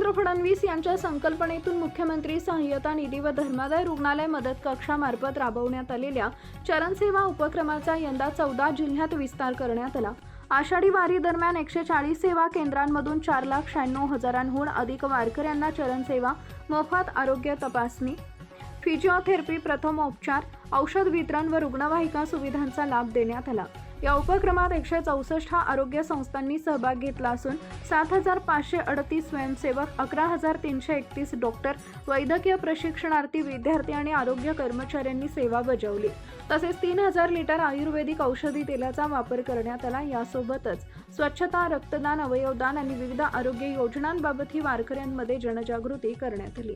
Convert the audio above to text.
देवेंद्र फडणवीस यांच्या संकल्पनेतून मुख्यमंत्री सहाय्यता निधी व धर्मादाय रुग्णालय मदत कक्षामार्फत राबवण्यात आलेल्या चरणसेवा उपक्रमाचा यंदा 14 जिल्ह्यात विस्तार करण्यात आला। आषाढी वारी दरम्यान 140 सेवा केंद्रांमधून 4,96,000हून अधिक वारकऱ्यांना चरणसेवा, मोफत आरोग्य तपासणी, फिजिओथेरपी, प्रथमोपचार, औषध वितरण व रुग्णवाहिका सुविधांचा लाभ देण्यात आला। या उपक्रमात 164 आरोग्य संस्थांनी सहभाग घेतला असून 7,538 स्वयंसेवक, 11,331 डॉक्टर, वैद्यकीय प्रशिक्षणार्थी, विद्यार्थी आणि आरोग्य कर्मचाऱ्यांनी सेवा बजावली। तसेच 3,000 लिटर आयुर्वेदिक औषधी तेलाचा वापर करण्यात आला। यासोबतच स्वच्छता, रक्तदान, अवयवदान आणि विविध आरोग्य योजनांबाबतही वारकऱ्यांमध्ये जनजागृती करण्यात आली।